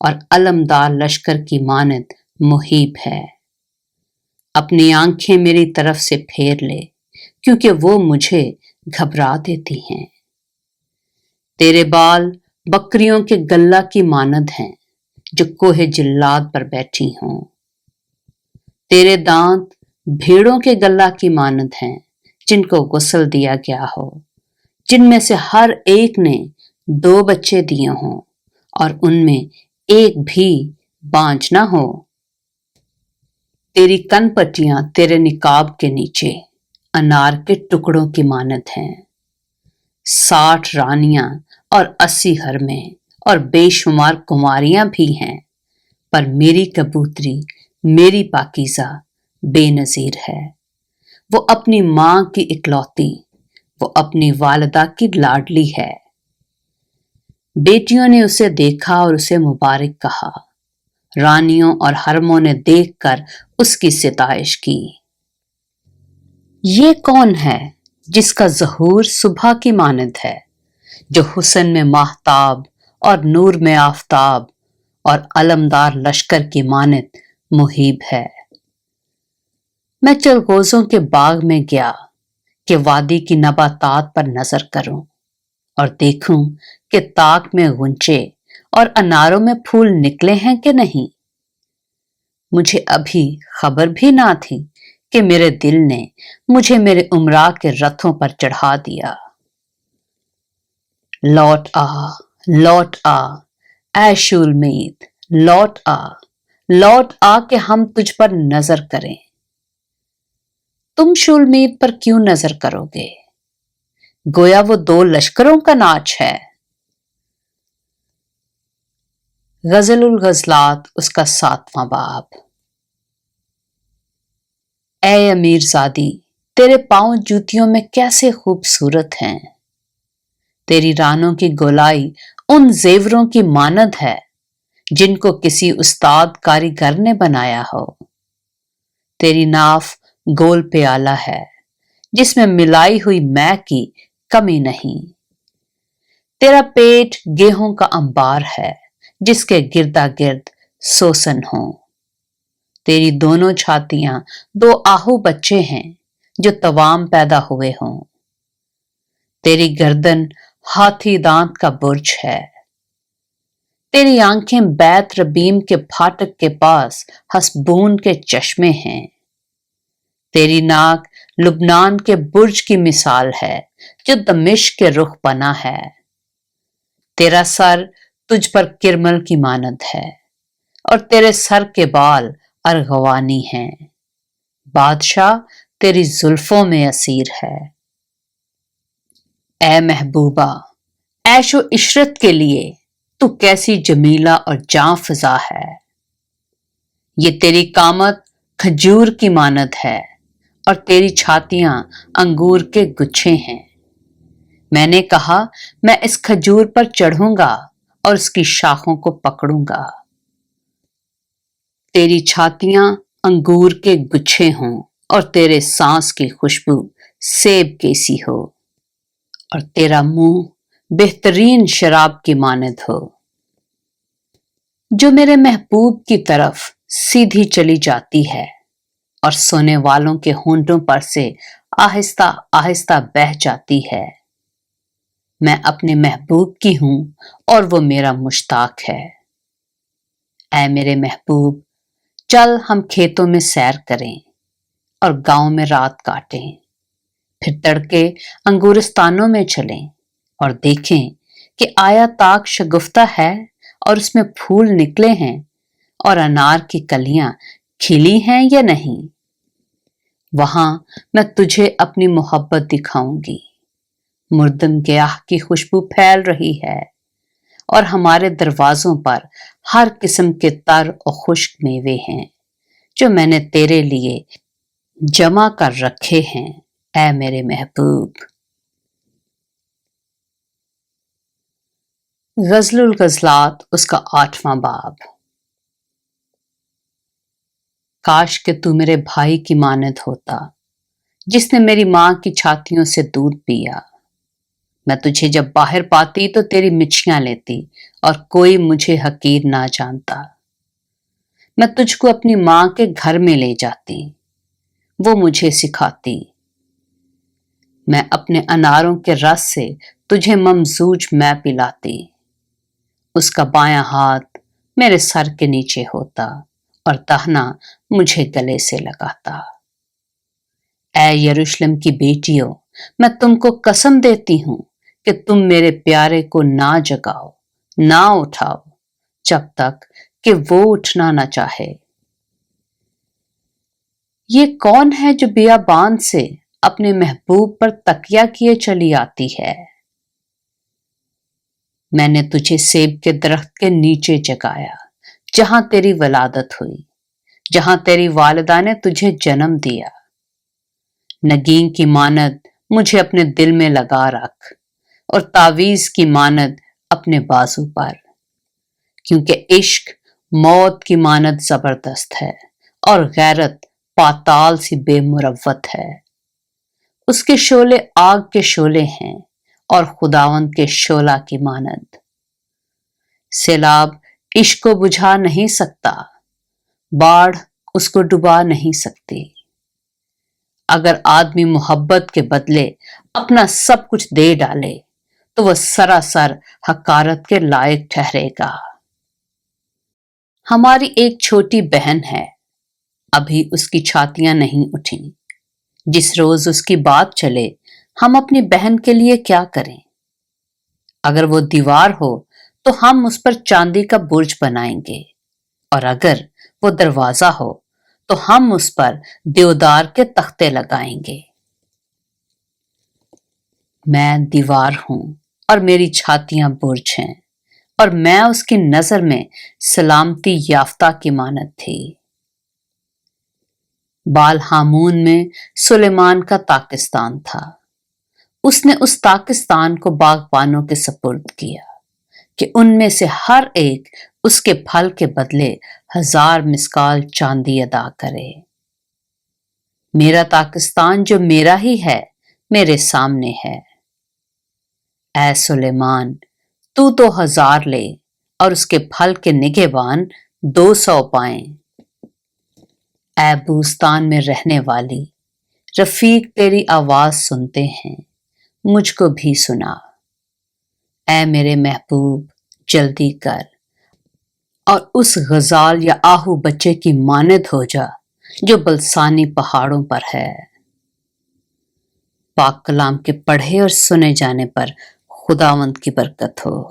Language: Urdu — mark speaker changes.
Speaker 1: اور علمدار لشکر کی مانند محیب ہے۔ اپنی آنکھیں میری طرف سے پھیر لے کیونکہ وہ مجھے گھبرا دیتی ہیں۔ تیرے بال بکریوں کے گلہ کی مانند ہیں جو کوہ جلاد پر بیٹھی ہوں۔ تیرے دانت بھیڑوں کے گلہ کی مانند ہیں جن کو غسل دیا گیا ہو، جن میں سے ہر ایک نے 2 بچے دیے ہوں اور ان میں ایک بھی بانجھ نہ ہو۔ تیری کن پٹیاں تیرے نقاب کے نیچے انار کے ٹکڑوں کی مانند ہیں۔ 60 رانیاں اور 80 حرمیں اور بے شمار کماریاں بھی ہیں، پر میری کبوتری، میری پاکیزہ بے نظیر ہے۔ وہ اپنی ماں کی اکلوتی، وہ اپنی والدہ کی لاڈلی ہے۔ بیٹیوں نے اسے دیکھا اور اسے مبارک کہا، رانیوں اور حرموں نے دیکھ کر اس کی ستائش کی۔ یہ کون ہے جس کا ظہور صبح کی مانند ہے، جو حسن میں ماہتاب اور نور میں آفتاب اور علمدار لشکر کی مانند محیب ہے؟ میں چلغوزوں کے باغ میں گیا کہ وادی کی نباتات پر نظر کروں اور دیکھوں کہ طاق میں غنچے اور اناروں میں پھول نکلے ہیں کہ نہیں۔ مجھے ابھی خبر بھی نہ تھی کہ میرے دل نے مجھے میرے امراء کے رتھوں پر چڑھا دیا۔ لوٹ آ اے شولمید، لوٹ آ کہ ہم تجھ پر نظر کریں۔ تم شولمید پر کیوں نظر کرو گے؟ گویا وہ 2 لشکروں کا ناچ ہے۔ غزل الغزلات، اس کا 7واں باب۔ اے امیر زادی، تیرے پاؤں جوتیوں میں کیسے خوبصورت ہیں۔ تیری رانوں کی گولائی ان زیوروں کی مانند ہے جن کو کسی استاد کاریگر نے بنایا ہو۔ تیری ناف گول پیالہ ہے جس میں ملائی ہوئی مے کی کمی نہیں۔ تیرا پیٹ گیہوں کا انبار ہے جس کے گردا گرد سوسن ہوں۔ تیری دونوں چھاتیاں 2 آہو بچے ہیں جو توام پیدا ہوئے ہوں۔ تیری گردن ہاتھی دانت کا برج ہے۔ تیری آنکھیں بیت ربیم کے پھاٹک کے پاس حسبون کے چشمے ہیں۔ تیری ناک لبنان کے برج کی مثال ہے جو دمشق کے رخ بنا ہے۔ تیرا سر تجھ پر کرمل کی مانند ہے اور تیرے سر کے بال ارغوانی ہیں۔ بادشاہ تیری زلفوں میں اسیر ہے۔ اے محبوبہ، عیش و عشرت کے لیے تو کیسی جمیلہ اور جاں فضا ہے۔ یہ تیری قامت کھجور کی مانند ہے اور تیری چھاتیاں انگور کے گچھے ہیں۔ میں نے کہا میں اس کھجور پر چڑھوں گا اور اس کی شاخوں کو پکڑوں گا۔ تیری چھاتیاں انگور کے گچھے ہوں اور تیرے سانس کی خوشبو سیب کیسی ہو اور تیرا منہ بہترین شراب کی مانند ہو جو میرے محبوب کی طرف سیدھی چلی جاتی ہے اور سونے والوں کے ہونٹوں پر سے آہستہ آہستہ بہہ جاتی ہے۔ میں اپنے محبوب کی ہوں اور وہ میرا مشتاق ہے۔ اے میرے محبوب، چل ہم کھیتوں میں سیر کریں اور گاؤں میں رات کاٹیں، پھر تڑکے انگورستانوں میں چلیں اور دیکھیں کہ آیا طاق شگفتہ ہے اور اس میں پھول نکلے ہیں اور انار کی کلیاں کھلی ہیں یا نہیں۔ وہاں میں تجھے اپنی محبت دکھاؤں گی۔ مردم گیاہ کی خوشبو پھیل رہی ہے اور ہمارے دروازوں پر ہر قسم کے تر اور خشک میوے ہیں جو میں نے تیرے لیے جمع کر رکھے ہیں، اے میرے محبوب۔ غزل الغزلات، اس کا 8واں باب۔ کاش کہ تو میرے بھائی کی مانند ہوتا جس نے میری ماں کی چھاتیوں سے دودھ پیا۔ میں تجھے جب باہر پاتی تو تیری مچھیاں لیتی اور کوئی مجھے حقیر نہ جانتا۔ میں تجھ کو اپنی ماں کے گھر میں لے جاتی، وہ مجھے سکھاتی۔ میں اپنے اناروں کے رس سے تجھے ممزوج میں پلاتی۔ اس کا بایاں ہاتھ میرے سر کے نیچے ہوتا اور دہنا مجھے گلے سے لگاتا۔ اے یروشلم کی بیٹیوں، میں تم کو قسم دیتی ہوں کہ تم میرے پیارے کو نہ جگاؤ، نہ اٹھاؤ جب تک کہ وہ اٹھنا نہ چاہے۔ یہ کون ہے جو بیابان سے اپنے محبوب پر تکیہ کیے چلی آتی ہے؟ میں نے تجھے سیب کے درخت کے نیچے جگایا جہاں تیری ولادت ہوئی، جہاں تیری والدہ نے تجھے جنم دیا۔ نگین کی مانند مجھے اپنے دل میں لگا رکھ اور تعویذ کی مانند اپنے بازو پر، کیونکہ عشق موت کی مانند زبردست ہے اور غیرت پاتال سی بے مروت ہے۔ اس کے شعلے آگ کے شعلے ہیں اور خداوند کے شعلہ کی مانند۔ سیلاب عشق کو بجھا نہیں سکتا، باڑھ اس کو ڈبا نہیں سکتی۔ اگر آدمی محبت کے بدلے اپنا سب کچھ دے ڈالے تو وہ سراسر حقارت کے لائق ٹھہرے گا۔ ہماری ایک چھوٹی بہن ہے، ابھی اس کی چھاتیاں نہیں اٹھیں۔ جس روز اس کی بات چلے ہم اپنی بہن کے لیے کیا کریں؟ اگر وہ دیوار ہو تو ہم اس پر چاندی کا برج بنائیں گے، اور اگر وہ دروازہ ہو تو ہم اس پر دیودار کے تختے لگائیں گے۔ میں دیوار ہوں اور میری چھاتیاں برج ہیں، اور میں اس کی نظر میں سلامتی یافتہ کی مانند تھی۔ بال ہامون میں سلیمان کا تاکستان تھا، اس نے اس تاکستان کو باغبانوں کے سپرد کیا کہ ان میں سے ہر ایک اس کے پھل کے بدلے 1000 مسکال چاندی ادا کرے۔ میرا تاکستان جو میرا ہی ہے میرے سامنے ہے۔ اے سلیمان، تو 1000 لے اور اس کے پھل کے نگہبان 200 پائیں۔ اے بوستان میں رہنے والی، رفیق تیری آواز سنتے ہیں، مجھ کو بھی سنا۔ اے میرے محبوب، جلدی کر اور اس غزال یا آہو بچے کی مانند ہو جا جو بلسانی پہاڑوں پر ہے۔ پاک کلام کے پڑھے اور سنے جانے پر خداوند کی برکت ہو۔